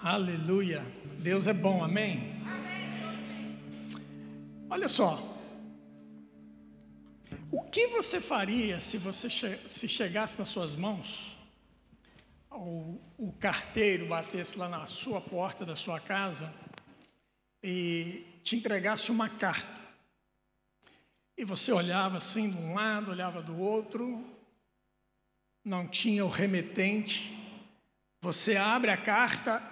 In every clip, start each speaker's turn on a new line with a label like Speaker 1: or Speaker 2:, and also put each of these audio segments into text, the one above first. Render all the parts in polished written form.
Speaker 1: Aleluia. Deus é bom, amém? Olha só. O que você faria se você se chegasse nas suas mãos, o carteiro batesse lá na sua porta da sua casa e te entregasse uma carta? E você olhava assim de um lado, olhava do outro, não tinha o remetente. Você abre a carta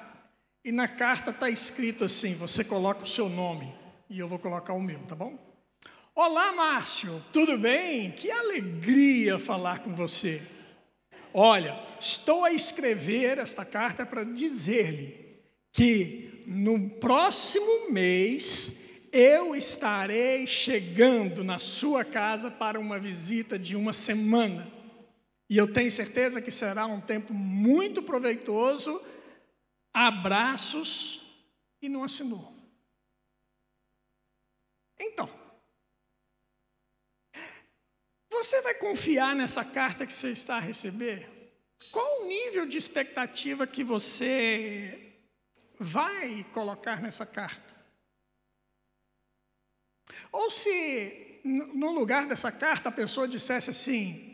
Speaker 1: e na carta está escrito assim, você coloca o seu nome e eu vou colocar o meu, tá bom? Olá, Márcio, tudo bem? Que alegria falar com você. Olha, estou a escrever esta carta para dizer-lhe que no próximo mês eu estarei chegando na sua casa para uma visita de uma semana. E eu tenho certeza que será um tempo muito proveitoso. Abraços, e não assinou. Então, você vai confiar nessa carta que você está a receber? Qual o nível de expectativa que você vai colocar nessa carta? Ou se, no lugar dessa carta, a pessoa dissesse assim: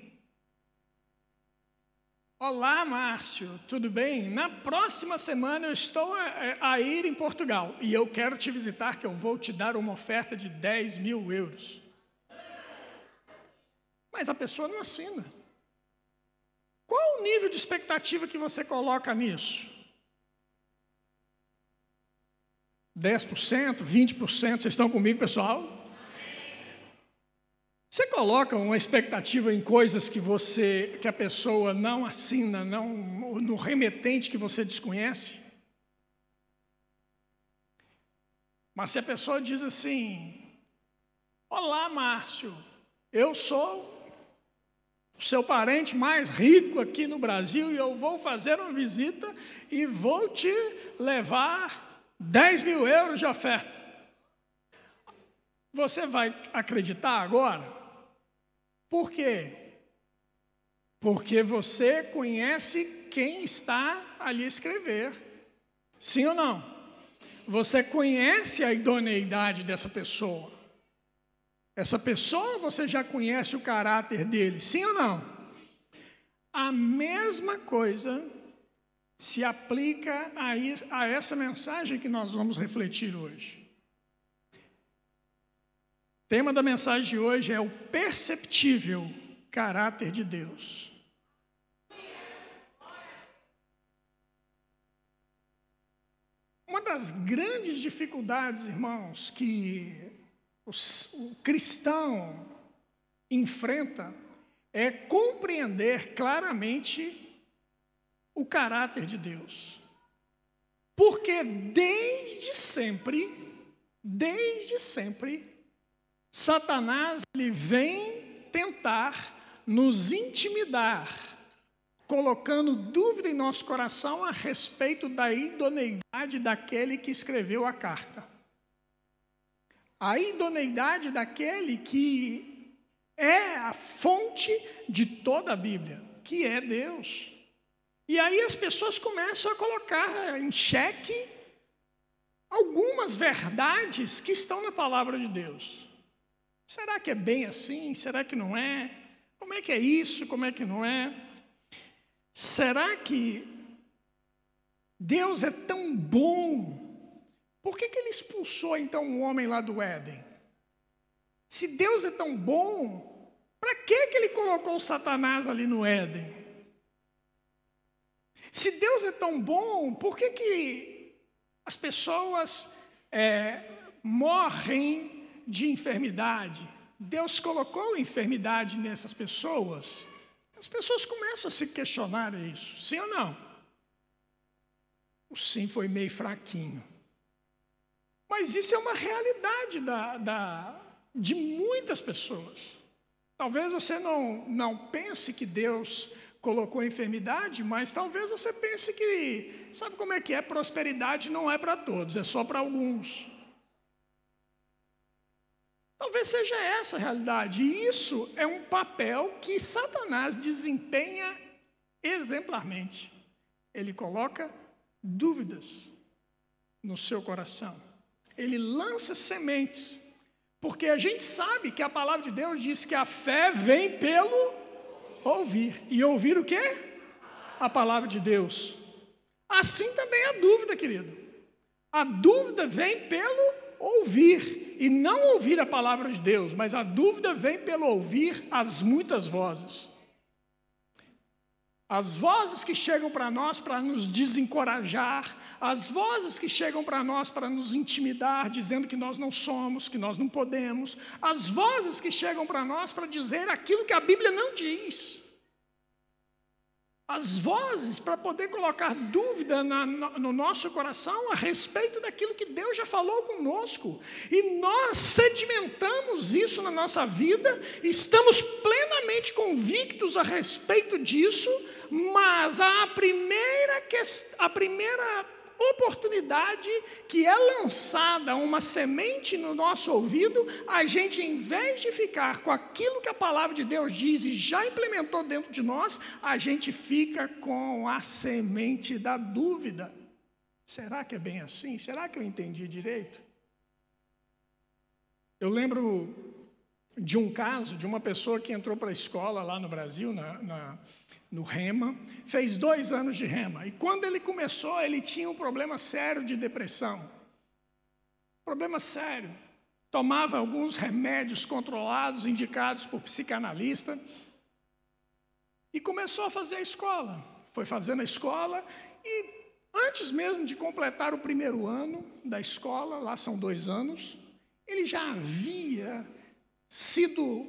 Speaker 1: olá, Márcio, tudo bem? Na próxima semana eu estou a ir em Portugal e eu quero te visitar, que eu vou te dar uma oferta de 10 mil euros. Mas a pessoa não assina. Qual o nível de expectativa que você coloca nisso? 10%, 20%? Vocês estão comigo, pessoal? Você coloca uma expectativa em coisas que a pessoa não assina, no remetente que você desconhece? Mas se a pessoa diz assim: olá, Márcio, eu sou o seu parente mais rico aqui no Brasil e eu vou fazer uma visita e vou te levar 10 mil euros de oferta. Você vai acreditar agora? Por quê? Porque você conhece quem está ali a escrever. Sim ou não? Você conhece a idoneidade dessa pessoa. Essa pessoa, você já conhece o caráter dele. Sim ou não? A mesma coisa se aplica a essa mensagem que nós vamos refletir hoje. O tema da mensagem de hoje é o perceptível caráter de Deus. Uma das grandes dificuldades, irmãos, que o cristão enfrenta é compreender claramente o caráter de Deus. Porque desde sempre, Satanás ele vem tentar nos intimidar, colocando dúvida em nosso coração a respeito da idoneidade daquele que escreveu a carta. A idoneidade daquele que é a fonte de toda a Bíblia, que é Deus. E aí as pessoas começam a colocar em xeque algumas verdades que estão na palavra de Deus. Será que é bem assim? Será que não é? Como é que é isso? Como é que não é? Será que Deus é tão bom? Por que ele expulsou então o homem lá do Éden? Se Deus é tão bom, para que ele colocou o Satanás ali no Éden? Se Deus é tão bom, por que as pessoas morrem de enfermidade? Deus colocou enfermidade nessas pessoas. As pessoas começam a se questionar isso, sim ou não? O sim foi meio fraquinho. Mas isso é uma realidade de muitas pessoas. Talvez você não pense que Deus colocou enfermidade, mas talvez você pense que, sabe como é que é? Prosperidade não é para todos, é só para alguns. Talvez seja essa a realidade. E isso é um papel que Satanás desempenha exemplarmente. Ele coloca dúvidas no seu coração. Ele lança sementes, porque a gente sabe que a palavra de Deus diz que a fé vem pelo ouvir. E ouvir o quê? A palavra de Deus. Assim também a dúvida, querido. A dúvida vem pelo ouvir, e não ouvir a palavra de Deus, mas a dúvida vem pelo ouvir as muitas vozes. As vozes que chegam para nós para nos desencorajar, as vozes que chegam para nós para nos intimidar, dizendo que nós não somos, que nós não podemos, as vozes que chegam para nós para dizer aquilo que a Bíblia não diz. As vozes para poder colocar dúvida no nosso coração a respeito daquilo que Deus já falou conosco. E nós sedimentamos isso na nossa vida, estamos plenamente convictos a respeito disso, mas a primeira oportunidade que é lançada uma semente no nosso ouvido, a gente, em vez de ficar com aquilo que a palavra de Deus diz e já implementou dentro de nós, a gente fica com a semente da dúvida. Será que é bem assim? Será que eu entendi direito? Eu lembro de um caso de uma pessoa que entrou para a escola lá no Brasil, no Rema, fez 2 anos de Rema, e quando ele começou, ele tinha um problema sério de depressão, problema sério, tomava alguns remédios controlados, indicados por psicanalista, e começou a fazer a escola, foi fazendo a escola, e antes mesmo de completar o 1º ano da escola, lá são 2 anos, ele já havia sido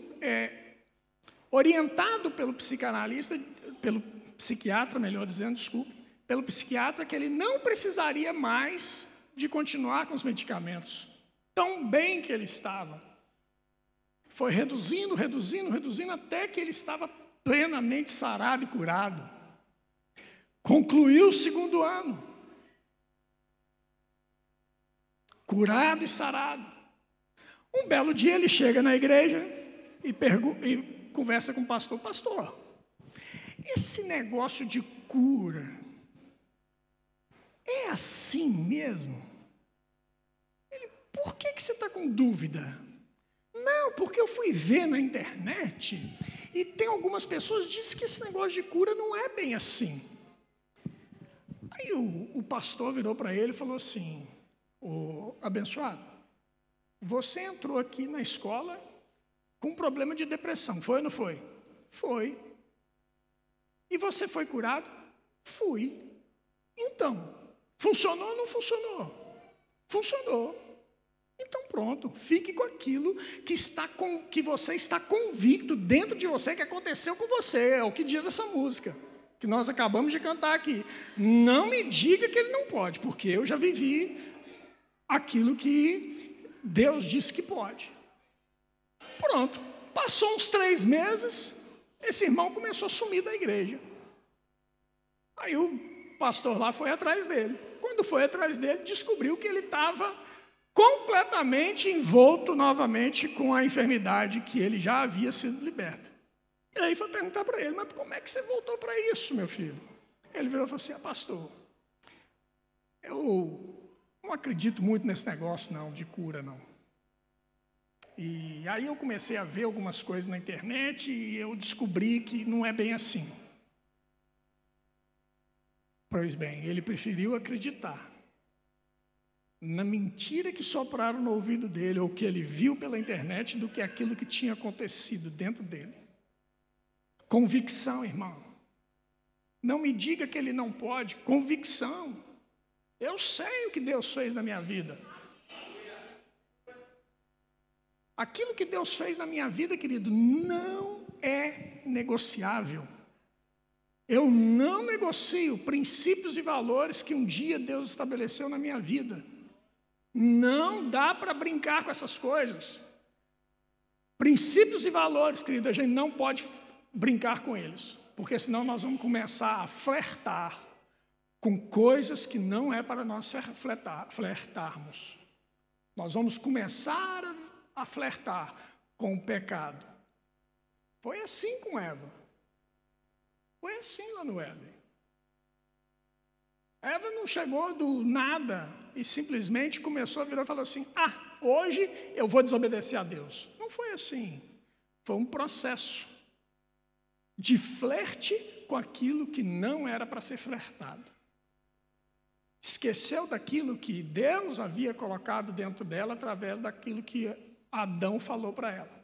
Speaker 1: orientado pelo psicanalista, pelo psiquiatra, melhor dizendo, desculpe, pelo psiquiatra, que ele não precisaria mais de continuar com os medicamentos, tão bem que ele estava. Foi reduzindo, até que ele estava plenamente sarado e curado. Concluiu o 2º ano, curado e sarado. Um belo dia ele chega na igreja e conversa com o pastor. Pastor, esse negócio de cura é assim mesmo? Ele, por que você está com dúvida? Não, porque eu fui ver na internet e tem algumas pessoas que dizem que esse negócio de cura não é bem assim. Aí o pastor virou para ele e falou assim: ô abençoado, você entrou aqui na escola com um problema de depressão, foi ou não foi? Foi. E você foi curado? Fui. Então, funcionou ou não funcionou? Funcionou. Então pronto, fique com aquilo que você está convicto dentro de você que aconteceu com você, é o que diz essa música, que nós acabamos de cantar aqui. Não me diga que ele não pode, porque eu já vivi aquilo que Deus disse que pode. Pronto, passou uns 3 meses, esse irmão começou a sumir da igreja. Aí o pastor lá foi atrás dele. Quando foi atrás dele, descobriu que ele estava completamente envolto novamente com a enfermidade que ele já havia sido liberto. E aí foi perguntar para ele: mas como é que você voltou para isso, meu filho? Ele virou e falou assim: pastor, eu não acredito muito nesse negócio não, de cura não. E aí eu comecei a ver algumas coisas na internet e eu descobri que não é bem assim. Pois bem, ele preferiu acreditar na mentira que sopraram no ouvido dele ou que ele viu pela internet do que aquilo que tinha acontecido dentro dele. Convicção, irmão. Não me diga que ele não pode. Convicção. Eu sei o que Deus fez na minha vida. Aquilo que Deus fez na minha vida, querido, não é negociável. Eu não negocio princípios e valores que um dia Deus estabeleceu na minha vida. Não dá para brincar com essas coisas. Princípios e valores, querido, a gente não pode brincar com eles, porque senão nós vamos começar a flertar com coisas que não é para nós flertarmos. Nós vamos começar a flertar com o pecado. Foi assim com Eva. Foi assim lá no Éden. Eva não chegou do nada e simplesmente começou a virar e falou assim, hoje eu vou desobedecer a Deus. Não foi assim. Foi um processo de flerte com aquilo que não era para ser flertado. Esqueceu daquilo que Deus havia colocado dentro dela através daquilo que Adão falou para ela.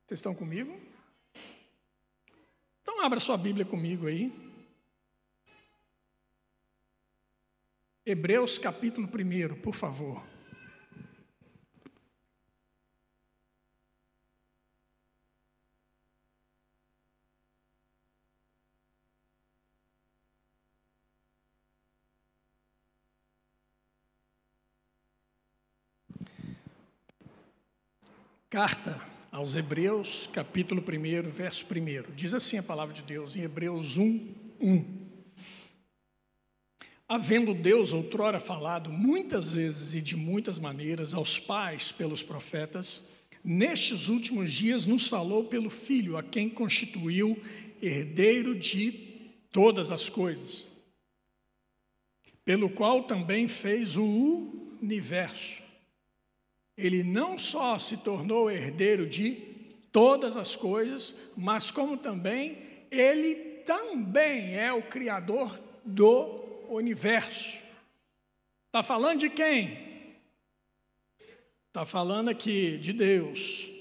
Speaker 1: Vocês estão comigo? Então abra sua Bíblia comigo aí. Hebreus capítulo 1, por favor. Carta aos Hebreus, capítulo 1, verso 1. Diz assim a palavra de Deus, em Hebreus 1:1. Havendo Deus outrora falado muitas vezes e de muitas maneiras aos pais pelos profetas, nestes últimos dias nos falou pelo Filho, a quem constituiu herdeiro de todas as coisas, pelo qual também fez o universo. Ele não só se tornou herdeiro de todas as coisas, mas como também, ele também é o Criador do universo. Está falando de quem? Está falando aqui de Deus.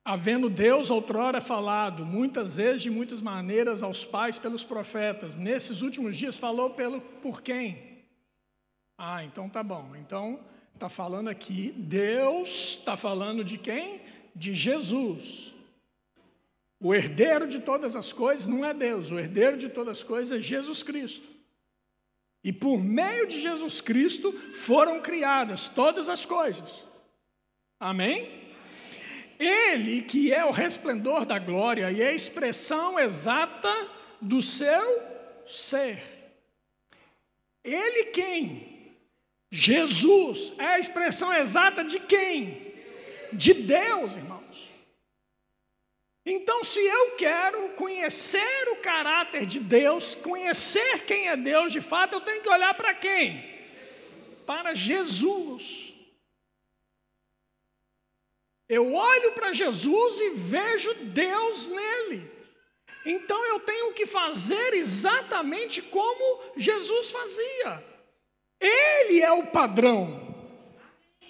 Speaker 1: Havendo Deus outrora falado, muitas vezes, de muitas maneiras, aos pais pelos profetas, nesses últimos dias falou por quem? Então tá bom. Então, está falando aqui, Deus está falando de quem? De Jesus. O herdeiro de todas as coisas não é Deus, o herdeiro de todas as coisas é Jesus Cristo. E por meio de Jesus Cristo foram criadas todas as coisas. Amém? Ele que é o resplendor da glória e a expressão exata do seu ser. Ele quem? Jesus é a expressão exata de quem? De Deus, irmãos. Então, se eu quero conhecer o caráter de Deus, conhecer quem é Deus de fato, eu tenho que olhar para quem? Para Jesus. Eu olho para Jesus e vejo Deus nele. Então, eu tenho que fazer exatamente como Jesus fazia. Ele é o padrão.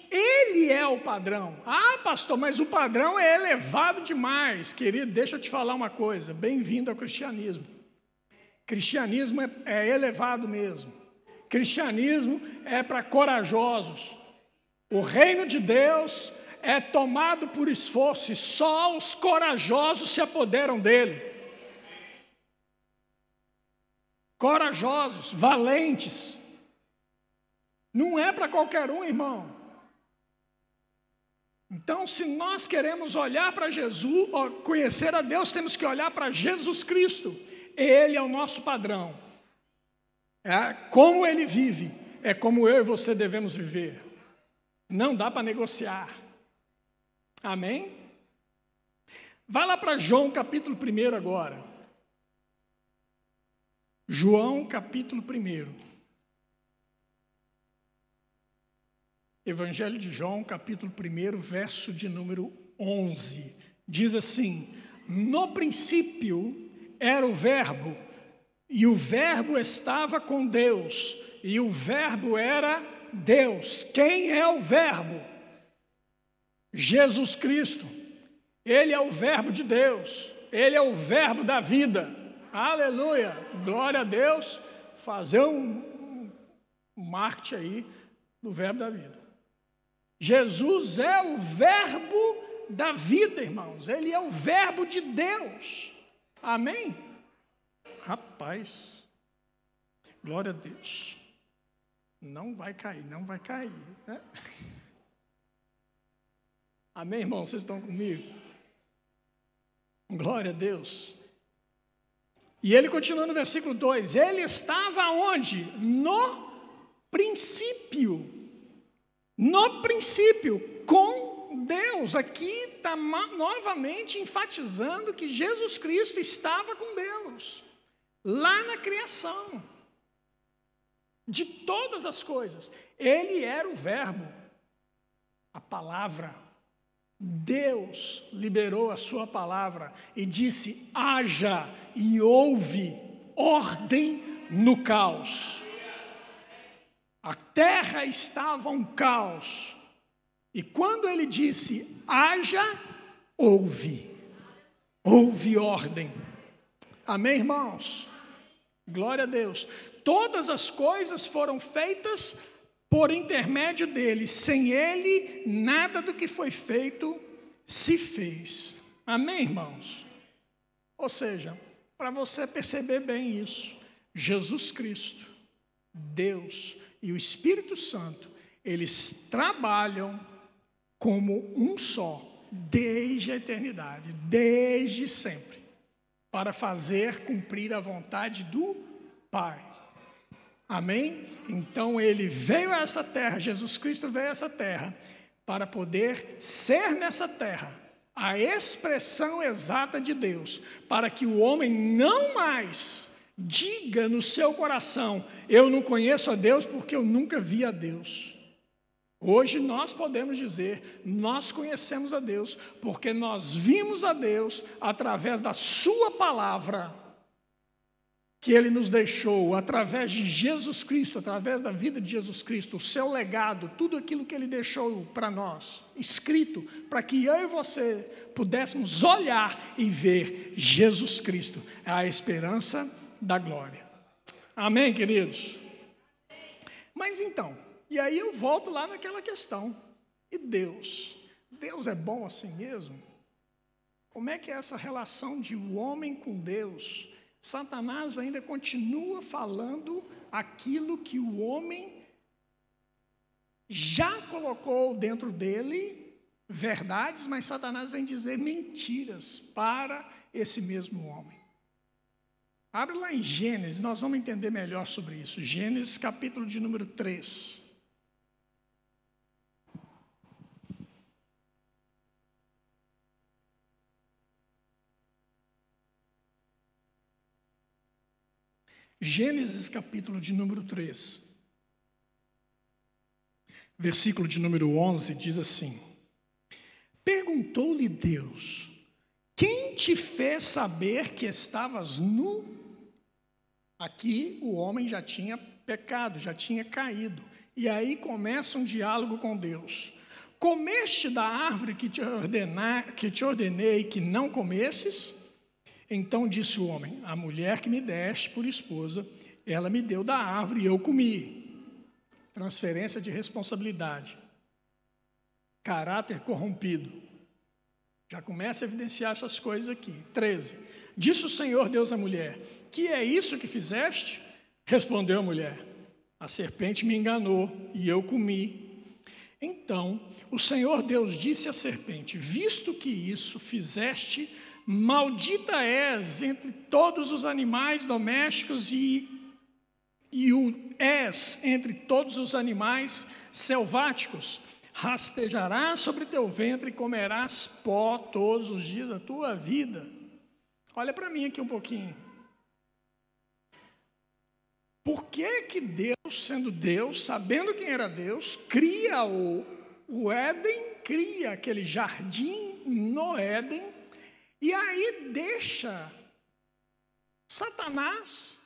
Speaker 1: Ele é o padrão. Pastor, mas o padrão é elevado demais. Querido, deixa eu te falar uma coisa. Bem-vindo ao cristianismo. Cristianismo é elevado mesmo. Cristianismo é para corajosos. O reino de Deus é tomado por esforço e só os corajosos se apoderam dele. Corajosos, valentes. Não é para qualquer um, irmão. Então, se nós queremos olhar para Jesus, conhecer a Deus, temos que olhar para Jesus Cristo. Ele é o nosso padrão. Como ele vive, é como eu e você devemos viver. Não dá para negociar. Amém? Vai lá para João capítulo 1 agora. João capítulo 1. Evangelho de João, capítulo 1, verso de número 11. Diz assim: no princípio era o Verbo, e o Verbo estava com Deus, e o Verbo era Deus. Quem é o Verbo? Jesus Cristo. Ele é o Verbo de Deus. Ele é o Verbo da vida. Aleluia! Glória a Deus. Fazer um marketing aí do Verbo da vida. Jesus é o Verbo da vida, irmãos. Ele é o Verbo de Deus. Amém? Rapaz, glória a Deus. Não vai cair, não vai cair, né? Amém, irmãos? Vocês estão comigo? Glória a Deus. E ele continua no versículo 2. Ele estava onde? No princípio. No princípio, com Deus. Aqui está novamente enfatizando que Jesus Cristo estava com Deus. lá na criação, de todas as coisas. Ele era o Verbo, a palavra. Deus liberou a sua palavra e disse: haja, e houve ordem no caos. A terra estava um caos. E quando ele disse: haja, houve ordem. Amém, irmãos? Glória a Deus. Todas as coisas foram feitas por intermédio dele. Sem ele, nada do que foi feito se fez. Amém, irmãos? Ou seja, para você perceber bem isso, Jesus Cristo, Deus e o Espírito Santo, eles trabalham como um só, desde a eternidade, desde sempre, para fazer cumprir a vontade do Pai. Amém? Então ele veio a essa terra, Jesus Cristo veio a essa terra, para poder ser nessa terra a expressão exata de Deus, para que o homem não mais diga no seu coração: eu não conheço a Deus porque eu nunca vi a Deus. Hoje nós podemos dizer: nós conhecemos a Deus porque nós vimos a Deus através da sua palavra, que ele nos deixou, através de Jesus Cristo, através da vida de Jesus Cristo, o seu legado, tudo aquilo que ele deixou para nós, escrito, para que eu e você pudéssemos olhar e ver Jesus Cristo, a esperança da glória. Amém, queridos? Mas então, e aí eu volto lá naquela questão: e Deus? Deus é bom assim mesmo? Como é que é essa relação de o homem com Deus? Satanás ainda continua falando aquilo que o homem já colocou dentro dele, verdades, mas Satanás vem dizer mentiras para esse mesmo homem. Abre lá em Gênesis, nós vamos entender melhor sobre isso. Gênesis, capítulo de número 3. Gênesis, capítulo de número 3, versículo de número 11, diz assim: perguntou-lhe Deus: quem te fez saber que estavas nu? Aqui o homem já tinha pecado, já tinha caído. E aí começa um diálogo com Deus. Comeste da árvore que te ordenei que não comesses? Então disse o homem: a mulher que me deste por esposa, ela me deu da árvore e eu comi. Transferência de responsabilidade. Caráter corrompido. Já começa a evidenciar essas coisas aqui. 13. Disse o Senhor Deus à mulher: que é isso que fizeste? Respondeu a mulher: a serpente me enganou e eu comi. Então o Senhor Deus disse à serpente: visto que isso fizeste, maldita és entre todos os animais domésticos e o és entre todos os animais selváticos. Rastejarás sobre teu ventre e comerás pó todos os dias da tua vida. Olha para mim aqui um pouquinho. Por que Deus, sendo Deus, sabendo quem era Deus, cria o Éden, cria aquele jardim no Éden, e aí deixa Satanás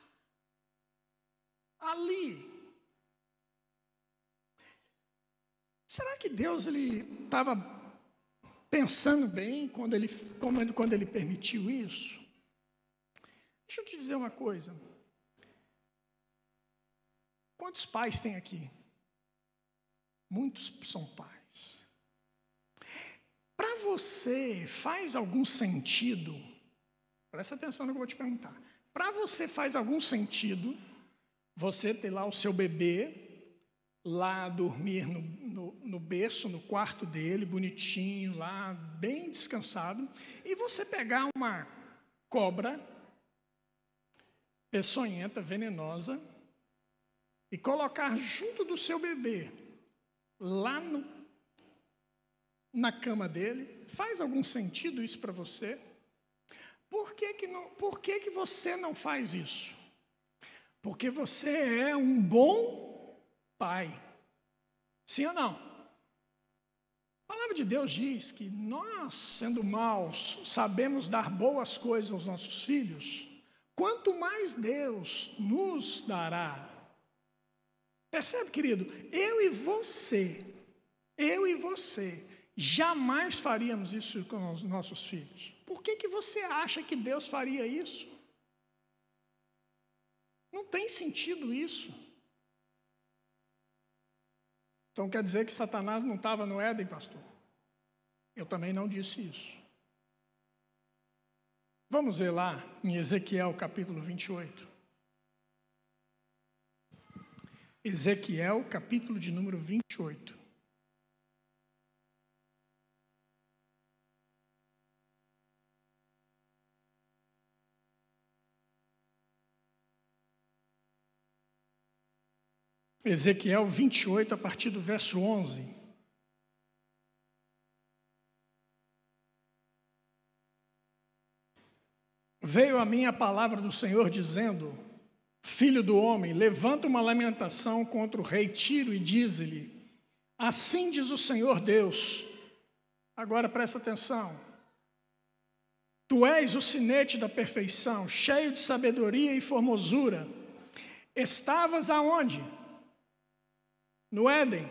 Speaker 1: ali? Será que Deus estava pensando bem quando ele permitiu isso? Deixa eu te dizer uma coisa. Quantos pais tem aqui? Muitos são pais. Para você, faz algum sentido? Presta atenção no que eu vou te perguntar. Para você faz algum sentido você ter lá o seu bebê, lá dormir no berço, no quarto dele, bonitinho, lá, bem descansado, e você pegar uma cobra peçonhenta, venenosa, e colocar junto do seu bebê, lá na cama dele? Faz algum sentido isso para você? Por que você não faz isso? Porque você é um bom pai. Sim ou não? A palavra de Deus diz que nós, sendo maus, sabemos dar boas coisas aos nossos filhos. Quanto mais Deus nos dará. Percebe, querido? Eu e você, jamais faríamos isso com os nossos filhos. Por que você acha que Deus faria isso? Não tem sentido isso. Então quer dizer que Satanás não estava no Éden, pastor? Eu também não disse isso. Vamos ver lá em Ezequiel capítulo 28. Ezequiel capítulo de número 28. Ezequiel 28, a partir do verso 11. Veio a mim a palavra do Senhor dizendo: Filho do homem, levanta uma lamentação contra o rei Tiro e dize-lhe: Assim diz o Senhor Deus. Agora presta atenção. Tu és o sinete da perfeição, cheio de sabedoria e formosura. Estavas aonde? No Éden,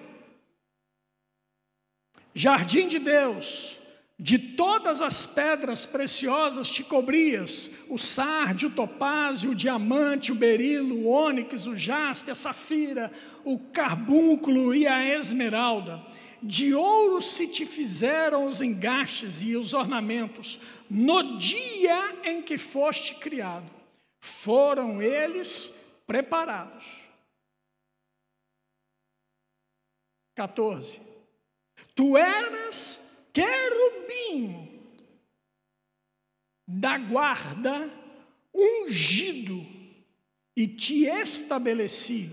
Speaker 1: jardim de Deus, de todas as pedras preciosas te cobrias, o sárdio, o topázio, o diamante, o berilo, o ônix, o jaspe, a safira, o carbúnculo e a esmeralda. De ouro se te fizeram os engastes e os ornamentos, no dia em que foste criado, foram eles preparados. 14. Tu eras querubim da guarda, ungido, e te estabeleci.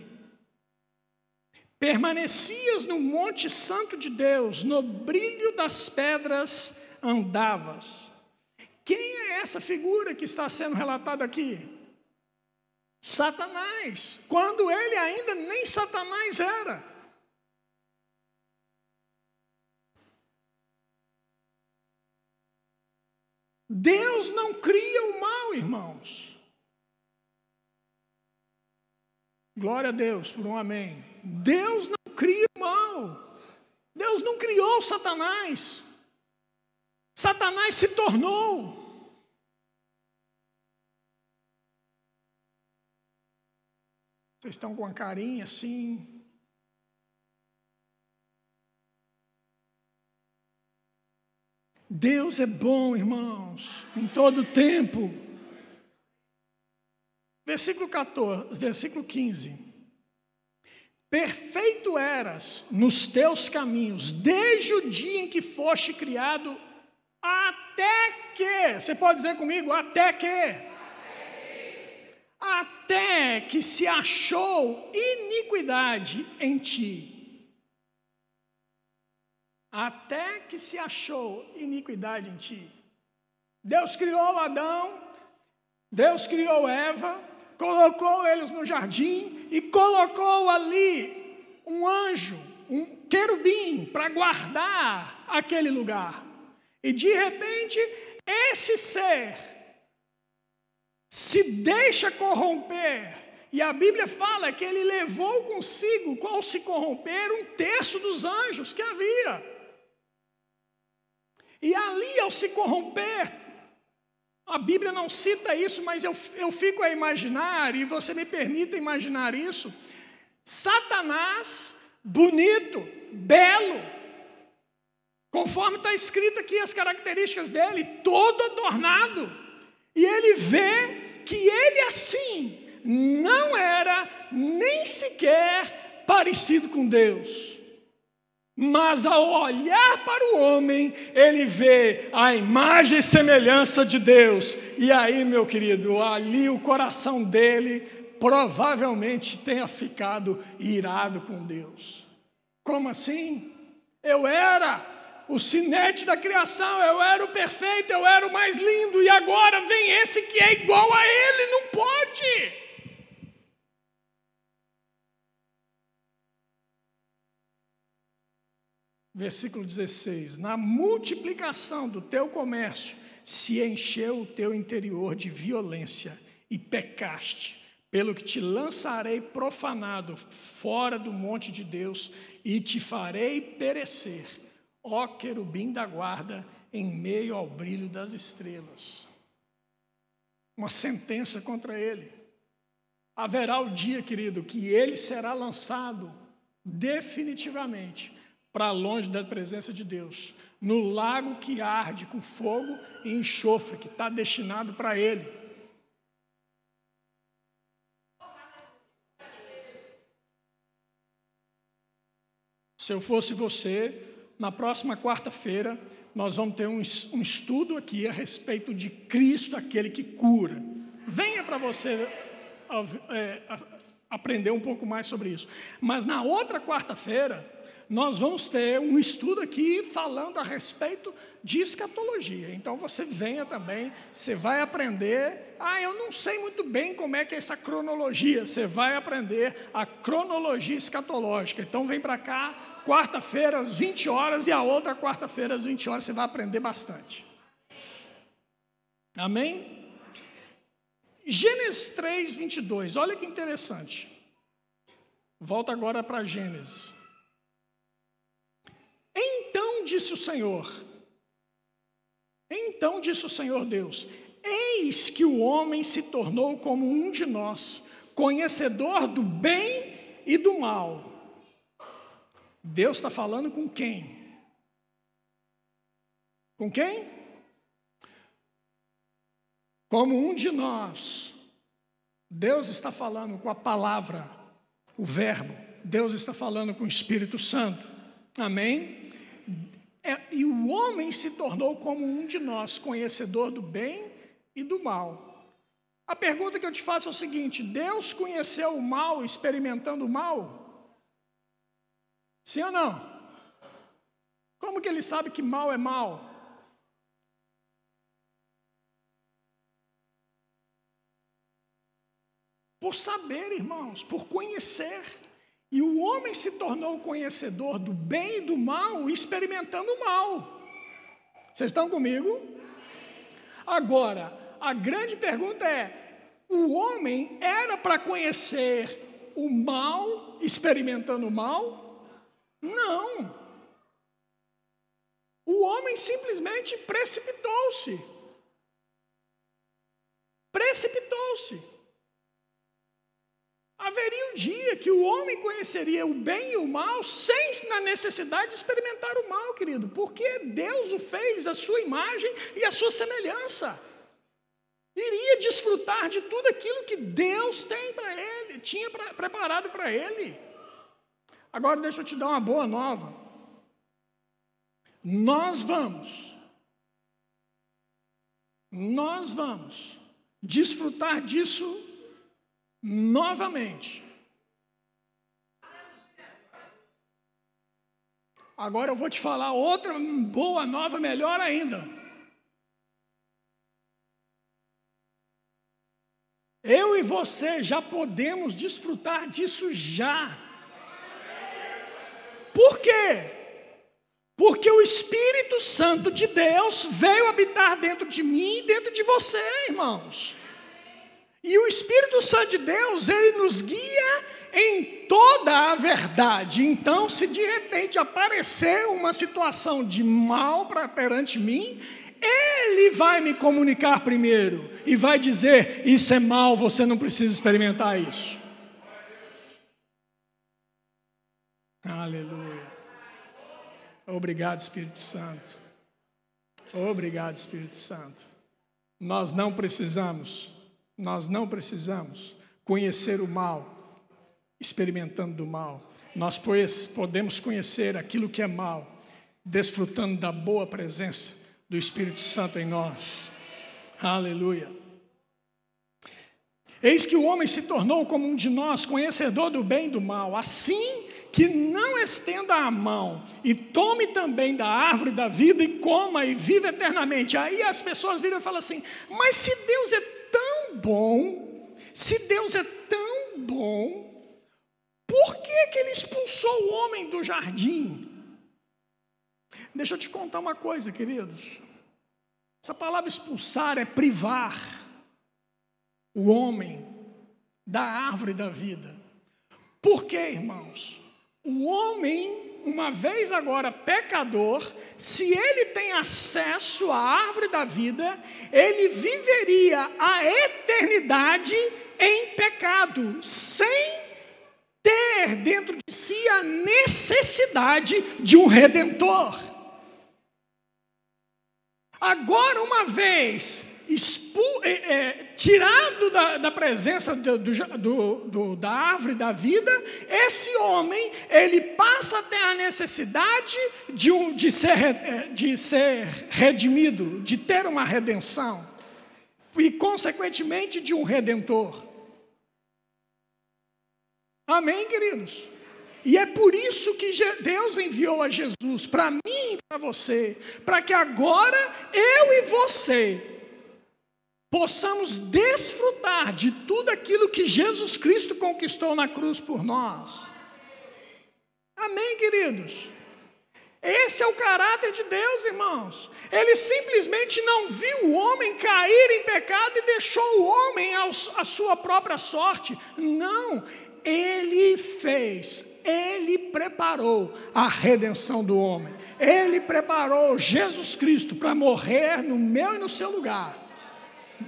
Speaker 1: Permanecias no monte santo de Deus, no brilho das pedras andavas. Quem é essa figura que está sendo relatada aqui? Satanás, quando ele ainda nem Satanás era. Deus não cria o mal, irmãos. Glória a Deus por um amém. Deus não cria o mal. Deus não criou Satanás. Satanás se tornou. Vocês estão com uma carinha assim. Deus é bom, irmãos, em todo tempo. Versículo 15. Perfeito eras nos teus caminhos, desde o dia em que foste criado, até que, você pode dizer comigo, até que? Até que se achou iniquidade em ti. Até que se achou iniquidade em ti. Deus criou Adão, Deus criou Eva, colocou eles no jardim e colocou ali um anjo, um querubim, para guardar aquele lugar. E de repente, esse ser se deixa corromper. E a Bíblia fala que ele levou consigo, ao se corromper, 1/3 dos anjos que havia. E ali, ao se corromper, a Bíblia não cita isso, mas eu fico a imaginar, e você me permita imaginar isso, Satanás, bonito, belo, conforme está escrito aqui as características dele, todo adornado, e ele vê que ele assim não era nem sequer parecido com Deus. Mas ao olhar para o homem, ele vê a imagem e semelhança de Deus. E aí, meu querido, ali o coração dele provavelmente tenha ficado irado com Deus. Como assim? Eu era o sinete da criação, eu era o perfeito, eu era o mais lindo, e agora vem esse que é igual a ele, não pode. Versículo 16: na multiplicação do teu comércio, se encheu o teu interior de violência, e pecaste, pelo que te lançarei profanado fora do monte de Deus, e te farei perecer, ó querubim da guarda, em meio ao brilho das estrelas. Uma sentença contra ele. Haverá o dia, querido, que ele será lançado definitivamente para longe da presença de Deus, no lago que arde com fogo e enxofre, que está destinado para ele. Se eu fosse você, na próxima quarta-feira, nós vamos ter um estudo aqui a respeito de Cristo, aquele que cura. Venha para você aprender um pouco mais sobre isso. Mas na outra quarta-feira, nós vamos ter um estudo aqui falando a respeito de escatologia. Então você venha também, você vai aprender. Eu não sei muito bem como é que é essa cronologia. Você vai aprender a cronologia escatológica. Então vem para cá, quarta-feira às 20 horas e a outra quarta-feira às 20 horas. Você vai aprender bastante. Amém? Gênesis 3, 22. Olha que interessante. Volta agora para Gênesis. Então disse o Senhor Deus, eis que o homem se tornou como um de nós, conhecedor do bem e do mal. Deus está falando com quem? Com quem? Como um de nós. Deus está falando com a palavra, o verbo. Deus está falando com o Espírito Santo. Amém? E o homem se tornou como um de nós, conhecedor do bem e do mal. A pergunta que eu te faço é o seguinte: Deus conheceu o mal experimentando o mal? Sim ou não? Como que ele sabe que mal é mal? Por saber, irmãos, por conhecer. E o homem se tornou conhecedor do bem e do mal, experimentando o mal. Vocês estão comigo? Agora, a grande pergunta é: o homem era para conhecer o mal, experimentando o mal? Não. O homem simplesmente precipitou-se. Haveria um dia que o homem conheceria o bem e o mal sem na necessidade de experimentar o mal, querido, porque Deus o fez à sua imagem e à sua semelhança. Iria desfrutar de tudo aquilo que Deus tem para ele, tinha preparado para ele. Agora deixa eu te dar uma boa nova. Nós vamos desfrutar disso novamente. Agora eu vou te falar outra boa nova, melhor ainda. Eu e você já podemos desfrutar disso já. Por quê? Porque o Espírito Santo de Deus veio habitar dentro de mim e dentro de você, irmãos. E o Espírito Santo de Deus, ele nos guia em toda a verdade. Então, se de repente aparecer uma situação de mal perante mim, ele vai me comunicar primeiro e vai dizer: isso é mal, você não precisa experimentar isso. Aleluia. Obrigado, Espírito Santo. Obrigado, Espírito Santo. Nós não precisamos conhecer o mal, experimentando do mal. Nós podemos conhecer aquilo que é mal, desfrutando da boa presença do Espírito Santo em nós. Aleluia. Eis que o homem se tornou como um de nós, conhecedor do bem e do mal. Assim que não estenda a mão e tome também da árvore da vida e coma e viva eternamente. Aí as pessoas viram e falam assim, mas se Deus é tão bom, por que Ele expulsou o homem do jardim? Deixa eu te contar uma coisa, queridos. Essa palavra expulsar é privar o homem da árvore da vida. Por quê, irmãos? O homem, uma vez agora pecador, se ele tem acesso à árvore da vida, ele viveria a eternidade em pecado, sem ter dentro de si a necessidade de um redentor. Agora, uma vez tirado da presença da árvore da vida, esse homem, ele passa a ter a necessidade de ser redimido, de ter uma redenção, e consequentemente de um redentor. Amém, queridos? E é por isso que Deus enviou a Jesus, para mim e para você, para que agora eu e você possamos desfrutar de tudo aquilo que Jesus Cristo conquistou na cruz por nós. Amém, queridos? Esse é o caráter de Deus, irmãos. Ele simplesmente não viu o homem cair em pecado e deixou o homem à sua própria sorte. Não, Ele preparou a redenção do homem. Ele preparou Jesus Cristo para morrer no meu e no seu lugar.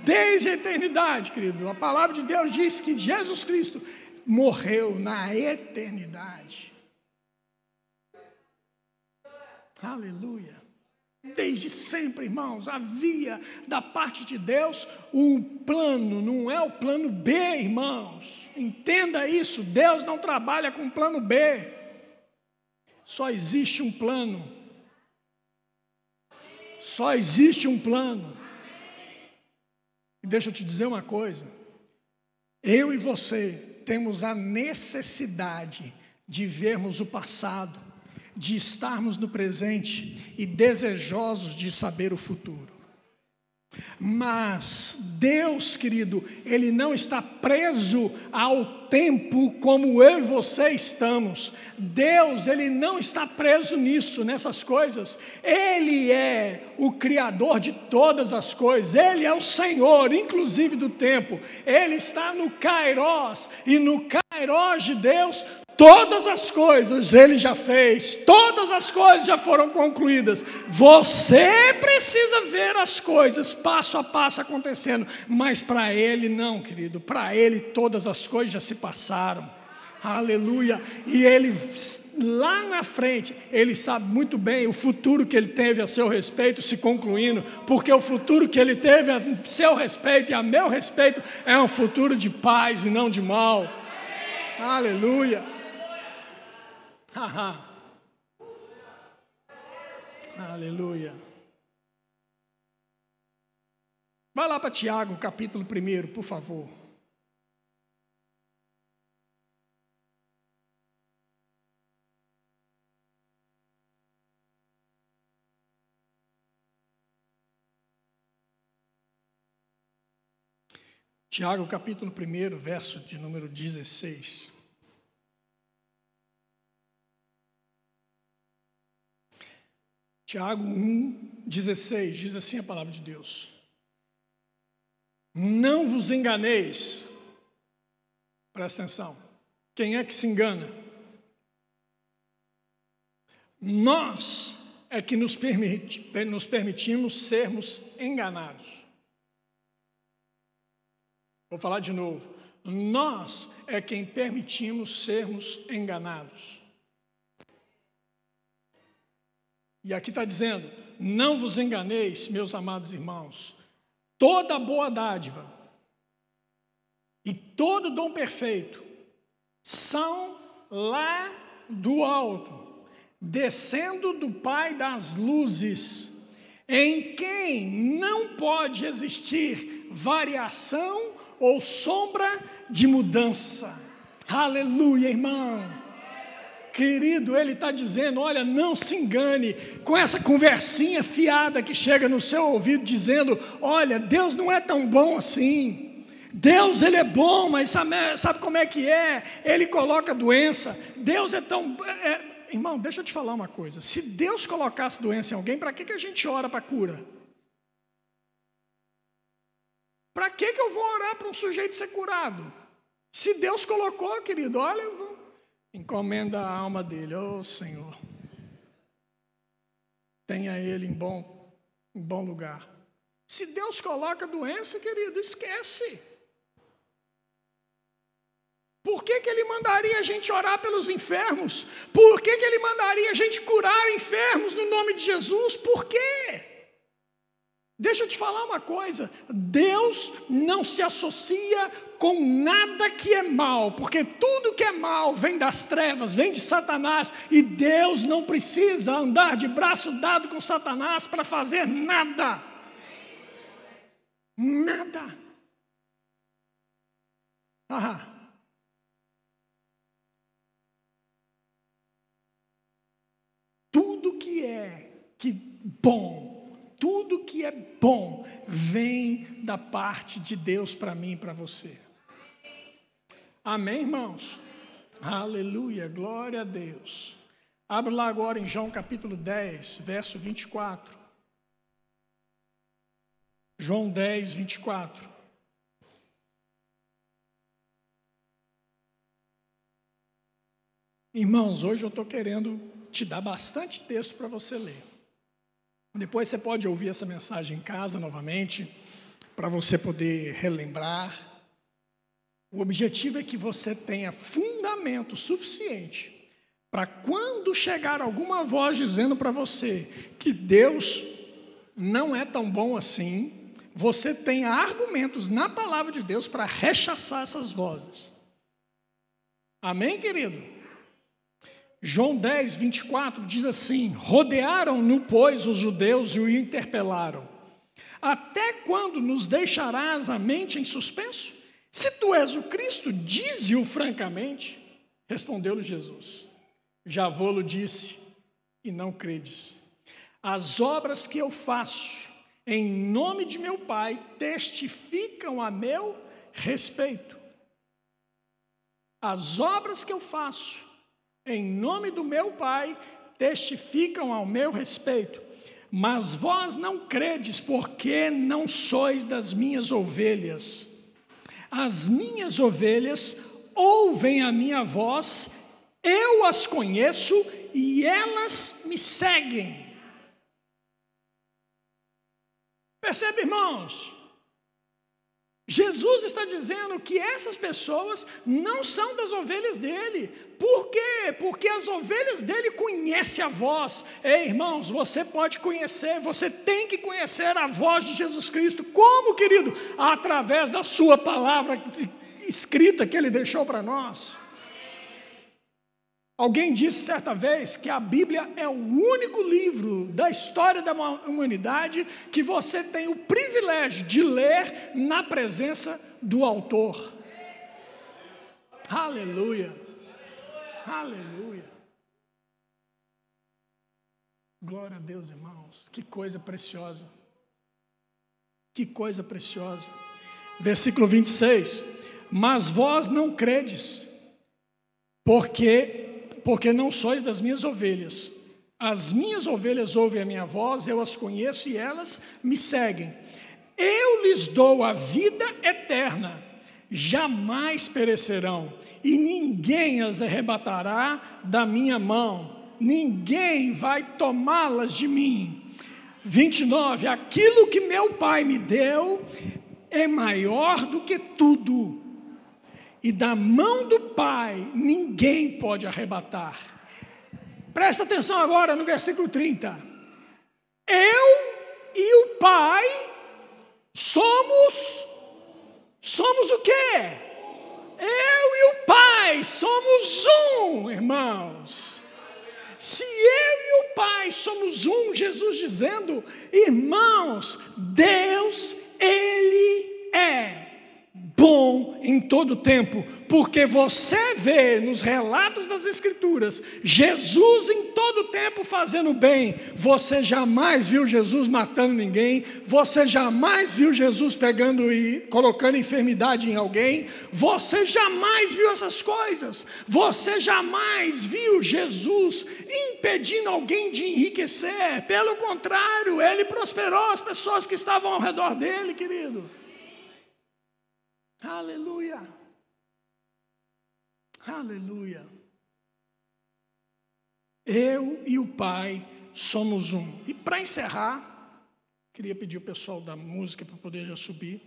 Speaker 1: Desde a eternidade, querido. A palavra de Deus diz que Jesus Cristo morreu na eternidade. Aleluia. Desde sempre, irmãos, havia da parte de Deus um plano, não é o plano B, irmãos. Entenda isso, Deus não trabalha com plano B. Só existe um plano. Só existe um plano. E deixa eu te dizer uma coisa. Eu e você temos a necessidade de vermos o passado, de estarmos no presente e desejosos de saber o futuro. Mas Deus, querido, Ele não está preso ao tempo como eu e você estamos. Deus, Ele não está preso nisso, nessas coisas. Ele é o Criador de todas as coisas. Ele é o Senhor, inclusive do tempo. Ele está no Kairos, e no Kairos de Deus, todas as coisas Ele já fez, todas as coisas já foram concluídas. Você precisa ver as coisas passo a passo acontecendo, mas para Ele não, querido. Para Ele todas as coisas já se passaram. Aleluia. E Ele, lá na frente, Ele sabe muito bem o futuro que Ele teve a seu respeito se concluindo, porque o futuro que Ele teve a seu respeito e a meu respeito é um futuro de paz e não de mal. Aleluia. Aleluia. Vai lá para Tiago, capítulo 1, por favor. Tiago, capítulo 1, verso de número 16. Tiago 1:16, diz assim a palavra de Deus: não vos enganeis. Presta atenção. Quem é que se engana? Nós é que nos permitimos sermos enganados. Vou falar de novo. Nós é quem permitimos sermos enganados. E aqui está dizendo, não vos enganeis, meus amados irmãos, toda boa dádiva e todo dom perfeito são lá do alto, descendo do Pai das luzes, em quem não pode existir variação ou sombra de mudança. Aleluia, irmão. Querido, ele está dizendo, olha, não se engane com essa conversinha fiada que chega no seu ouvido dizendo, olha, Deus não é tão bom assim. Deus, ele é bom, mas sabe como é que é? Ele coloca doença. Deus é tão... Irmão, deixa eu te falar uma coisa. Se Deus colocasse doença em alguém, para que a gente ora para cura? Para que eu vou orar para um sujeito ser curado? Se Deus colocou, querido, olha, encomenda a alma dele. Ô Senhor, tenha ele em bom lugar. Se Deus coloca doença, querido, esquece. Por que ele mandaria a gente orar pelos enfermos? Por que ele mandaria a gente curar enfermos no nome de Jesus? Por quê? Deixa eu te falar uma coisa, Deus não se associa com nada que é mal, porque tudo que é mal vem das trevas, vem de Satanás, e Deus não precisa andar de braço dado com Satanás para fazer nada. Nada. Tudo que é bom, tudo que é bom vem da parte de Deus para mim e para você. Amém, irmãos? Aleluia, glória a Deus. Abre lá agora em João capítulo 10, verso 24. João 10, 24. Irmãos, hoje eu estou querendo te dar bastante texto para você ler. Depois você pode ouvir essa mensagem em casa novamente, para você poder relembrar. O objetivo é que você tenha fundamento suficiente para quando chegar alguma voz dizendo para você que Deus não é tão bom assim, você tenha argumentos na palavra de Deus para rechaçar essas vozes. Amém, querido? João 10, 24 diz assim: rodearam-no, pois, os judeus e o interpelaram. Até quando nos deixarás a mente em suspenso? Se tu és o Cristo, dize-o francamente. Respondeu-lhe Jesus: já vou-lo disse, e não credes. As obras que eu faço em nome de meu Pai testificam a meu respeito. As obras que eu faço em nome do meu Pai testificam ao meu respeito. Mas vós não credes, porque não sois das minhas ovelhas. As minhas ovelhas ouvem a minha voz, eu as conheço e elas me seguem. Percebe, irmãos? Jesus está dizendo que essas pessoas não são das ovelhas dele. Por quê? Porque as ovelhas dele conhecem a voz. Ei, irmãos, você pode conhecer, você tem que conhecer a voz de Jesus Cristo. Como, querido? Através da sua palavra escrita que ele deixou para nós. Alguém disse certa vez que a Bíblia é o único livro da história da humanidade que você tem o privilégio de ler na presença do autor. Aleluia, aleluia. Glória a Deus, irmãos, que coisa preciosa. Que coisa preciosa. Versículo 26. Mas vós não credes, porque não sois das minhas ovelhas. As minhas ovelhas ouvem a minha voz, eu as conheço e elas me seguem. Eu lhes dou a vida eterna, jamais perecerão, e ninguém as arrebatará da minha mão. Ninguém vai tomá-las de mim. 29. Aquilo que meu Pai me deu é maior do que tudo, e da mão do Pai ninguém pode arrebatar. Presta atenção agora no versículo 30. Eu e o Pai somos o quê? Eu e o Pai somos um, irmãos. Se eu e o Pai somos um, Jesus dizendo, irmãos, Deus, Ele é bom em todo tempo, porque você vê nos relatos das Escrituras Jesus em todo tempo fazendo bem. Você jamais viu Jesus matando ninguém, você jamais viu Jesus pegando e colocando enfermidade em alguém, você jamais viu essas coisas, você jamais viu Jesus impedindo alguém de enriquecer. Pelo contrário, ele prosperou as pessoas que estavam ao redor dele, querido. Aleluia, aleluia. Eu e o Pai somos um. E para encerrar, queria pedir o pessoal da música para poder já subir.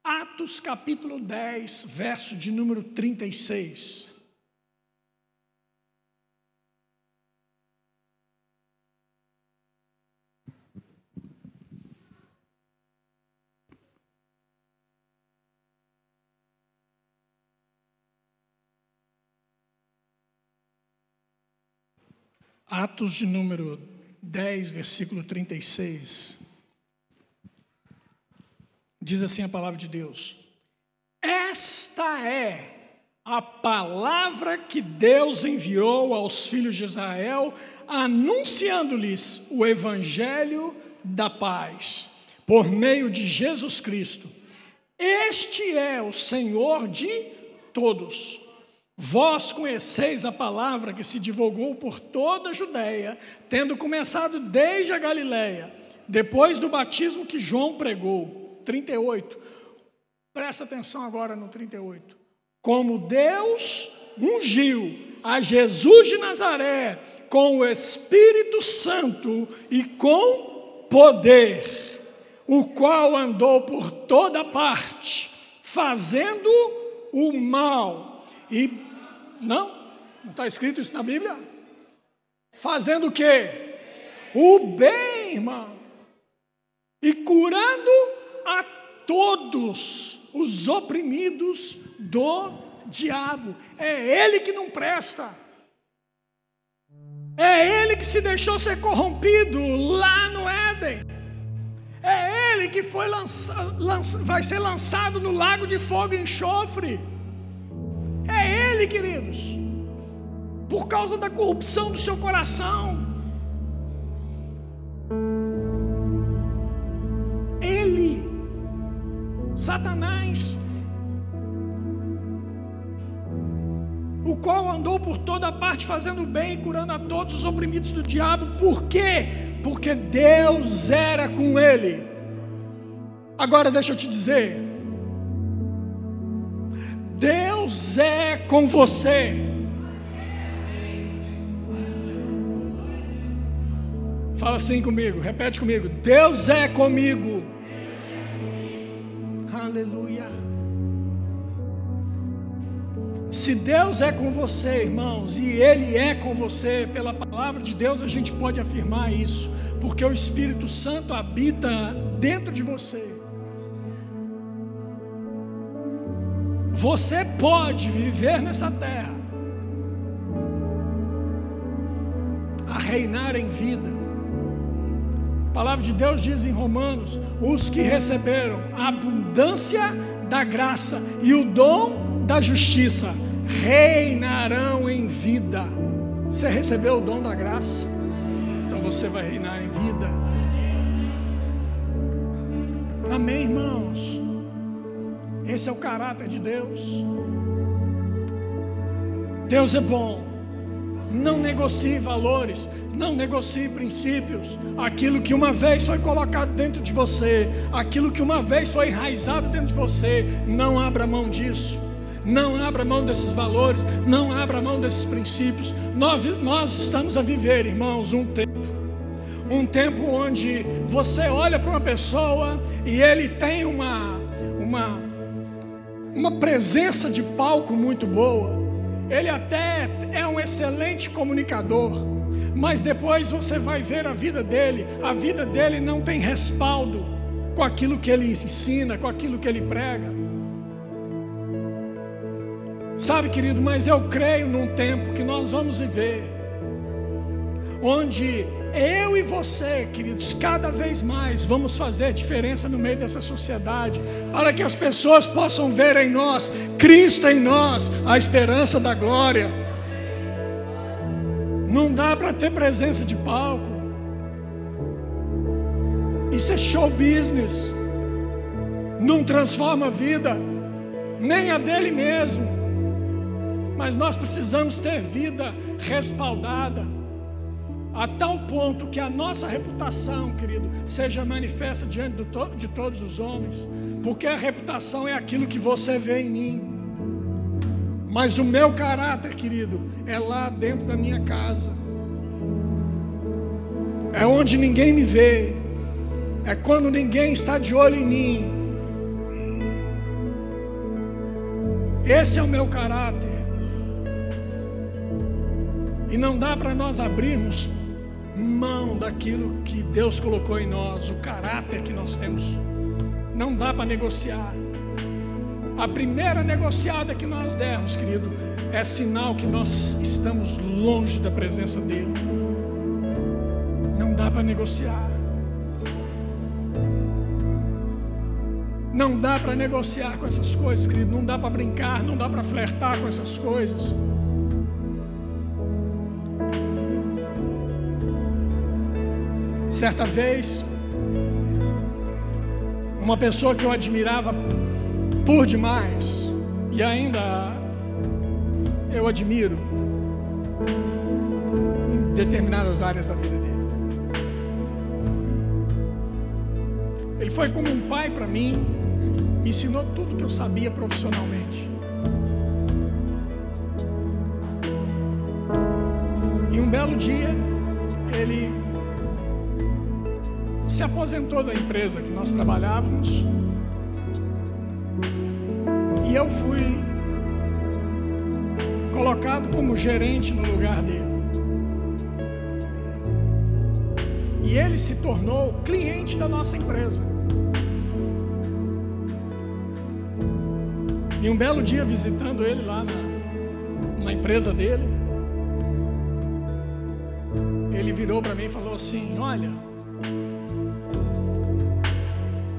Speaker 1: Atos capítulo 10, verso de número 36. Atos de número 10, versículo 36. Diz assim a palavra de Deus: esta é a palavra que Deus enviou aos filhos de Israel, anunciando-lhes o evangelho da paz, por meio de Jesus Cristo. Este é o Senhor de todos. Vós conheceis a palavra que se divulgou por toda a Judeia, tendo começado desde a Galileia, depois do batismo que João pregou. 38. Presta atenção agora no 38. Como Deus ungiu a Jesus de Nazaré com o Espírito Santo e com poder, o qual andou por toda parte, fazendo o mal e... Não está escrito isso na Bíblia? Fazendo o quê? O bem, irmão. E curando a todos os oprimidos do diabo. É ele que não presta. É ele que se deixou ser corrompido lá no Éden. É ele que foi vai ser lançado no lago de fogo e enxofre. É ele, queridos, por causa da corrupção do seu coração. Ele, Satanás, o qual andou por toda parte fazendo bem e curando a todos os oprimidos do diabo. Por quê? Porque Deus era com ele. Agora deixa eu te dizer, Deus é com você. Fala assim comigo, repete comigo. Deus é comigo. Aleluia. Se Deus é com você, irmãos, e Ele é com você, pela palavra de Deus a gente pode afirmar isso, porque o Espírito Santo habita dentro de você. Você pode viver nessa terra, a reinar em vida. A palavra de Deus diz em Romanos: os que receberam a abundância da graça e o dom da justiça reinarão em vida. Você recebeu o dom da graça, então você vai reinar em vida. Amém, irmãos? Esse é o caráter de Deus. Deus é bom. Não negocie valores, não negocie princípios. Aquilo que uma vez foi colocado dentro de você, aquilo que uma vez foi enraizado dentro de você, não abra mão disso. Não abra mão desses valores, não abra mão desses princípios. Nós estamos a viver, irmãos, um tempo onde você olha para uma pessoa e ele tem uma presença de palco muito boa. Ele até é um excelente comunicador, mas depois você vai ver a vida dele não tem respaldo com aquilo que ele ensina, com aquilo que ele prega. Sabe, querido, mas eu creio num tempo que nós vamos viver, onde eu e você, queridos, cada vez mais vamos fazer diferença no meio dessa sociedade, para que as pessoas possam ver em nós, Cristo em nós, a esperança da glória. Não dá para ter presença de palco. Isso é show business. Não transforma a vida, nem a dele mesmo. Mas nós precisamos ter vida respaldada, a tal ponto que a nossa reputação, querido, seja manifesta diante de todos os homens. Porque a reputação é aquilo que você vê em mim. Mas o meu caráter, querido, é lá dentro da minha casa. É onde ninguém me vê. É quando ninguém está de olho em mim. Esse é o meu caráter. E não dá para nós abrirmos mão daquilo que Deus colocou em nós, o caráter que nós temos. Não dá para negociar. A primeira negociada que nós dermos, querido, é sinal que nós estamos longe da presença dele. Não dá para negociar. Não dá para negociar com essas coisas, querido. Não dá para brincar, não dá para flertar com essas coisas. Certa vez, uma pessoa que eu admirava por demais, e ainda eu admiro em determinadas áreas da vida dele. Ele foi como um pai para mim, me ensinou tudo que eu sabia profissionalmente. E um belo dia, ele se aposentou da empresa que nós trabalhávamos. E eu fui colocado como gerente no lugar dele. E ele se tornou cliente da nossa empresa. E um belo dia, visitando ele lá na empresa dele, ele virou para mim e falou assim: olha,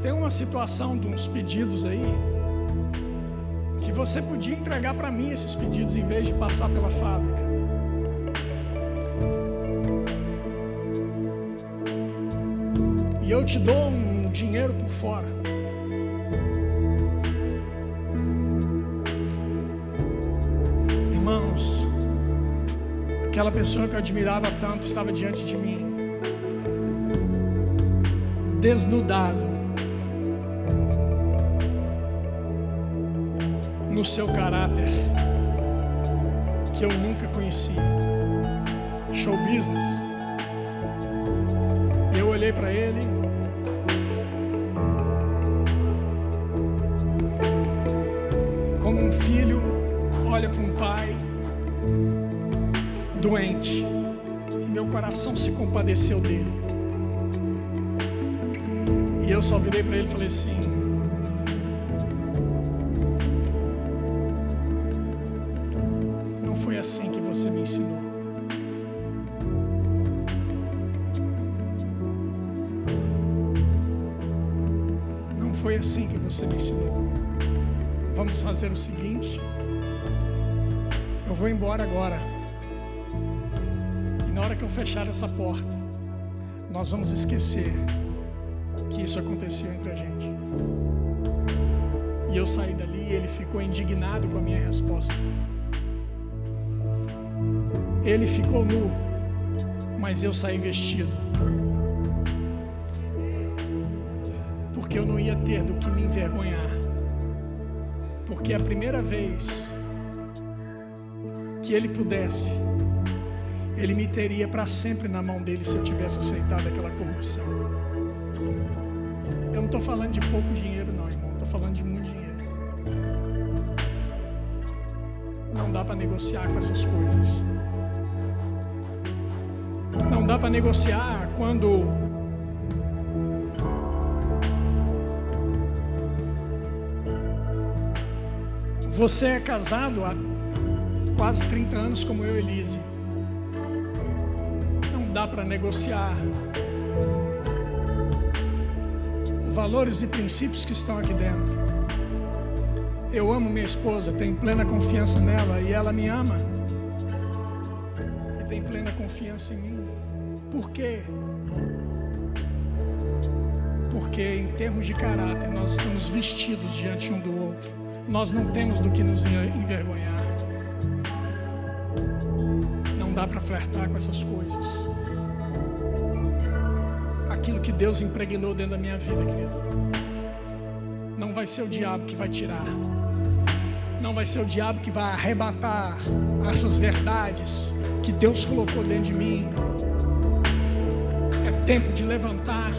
Speaker 1: tem uma situação de uns pedidos aí que você podia entregar para mim esses pedidos em vez de passar pela fábrica. E eu te dou um dinheiro por fora. Irmãos, aquela pessoa que eu admirava tanto estava diante de mim, desnudado no seu caráter que eu nunca conheci. Show business. Eu olhei para ele, como um filho olha para um pai doente, e meu coração se compadeceu dele. E eu só virei para ele e falei assim: não foi assim que você me ensinou. Não foi assim que você me ensinou. Vamos fazer o seguinte: eu vou embora agora. E na hora que eu fechar essa porta, nós vamos esquecer que isso aconteceu entre a gente. E eu saí dali e ele ficou indignado com a minha resposta. Ele ficou nu, mas eu saí vestido. Porque eu não ia ter do que me envergonhar. Porque a primeira vez que ele pudesse, ele me teria para sempre na mão dele se eu tivesse aceitado aquela corrupção. Eu não estou falando de pouco dinheiro não, irmão. Estou falando de muito dinheiro. Não dá para negociar com essas coisas. Não dá para negociar quando você é casado há quase 30 anos como eu e Elise. Não não dá para negociar. Valores e princípios que estão aqui dentro. Eu amo minha esposa, tenho plena confiança nela e ela me ama. E tem plena confiança em mim. Por quê? Porque em termos de caráter nós estamos vestidos diante um do outro. Nós não temos do que nos envergonhar. Não dá para flertar com essas coisas. Aquilo que Deus impregnou dentro da minha vida, querido, não vai ser o diabo que vai tirar. Não vai ser o diabo que vai arrebatar essas verdades que Deus colocou dentro de mim. É tempo de levantar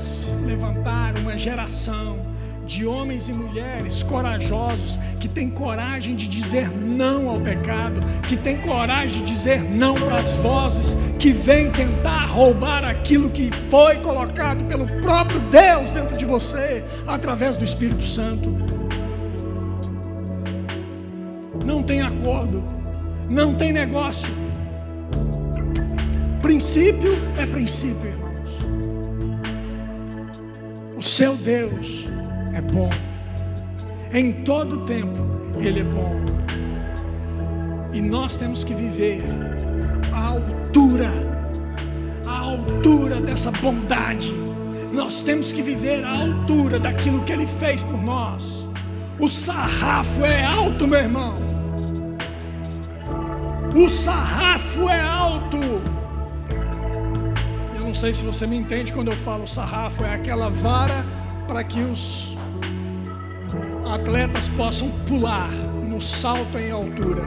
Speaker 1: uma geração de homens e mulheres corajosos, que têm coragem de dizer não ao pecado, que têm coragem de dizer não para as vozes que vêm tentar roubar aquilo que foi colocado pelo próprio Deus dentro de você, através do Espírito Santo. Não tem acordo, não tem negócio. Princípio é princípio, irmãos. O seu Deus é bom. Em todo tempo Ele é bom. E nós temos que viver a altura dessa bondade. Nós temos que viver a altura daquilo que Ele fez por nós. O sarrafo é alto, meu irmão. O sarrafo é alto. Eu não sei se você me entende quando eu falo sarrafo. É aquela vara para que os atletas possam pular no salto em altura.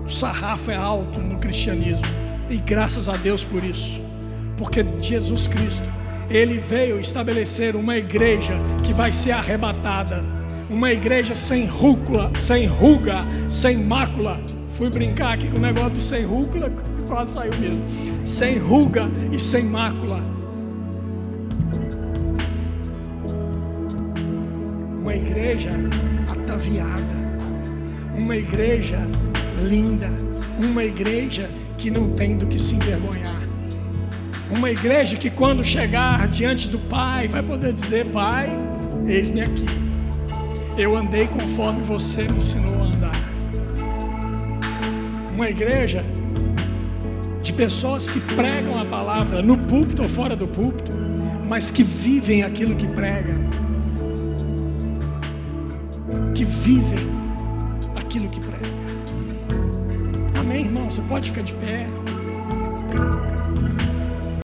Speaker 1: O sarrafo é alto no cristianismo. E graças a Deus por isso. Porque Jesus Cristo, Ele veio estabelecer uma igreja que vai ser arrebatada. Uma igreja sem ruga, sem mácula. Fui brincar aqui com o negócio do sem rúcula, quase saiu mesmo. Sem ruga e sem mácula. Uma igreja ataviada. Uma igreja linda. Uma igreja que não tem do que se envergonhar. Uma igreja que quando chegar diante do Pai, vai poder dizer: Pai, eis-me aqui. Eu andei conforme você me ensinou a andar. Uma igreja de pessoas que pregam a palavra no púlpito ou fora do púlpito, mas que vivem aquilo que pregam. Que vivem aquilo que pregam. Amém, irmão? Você pode ficar de pé.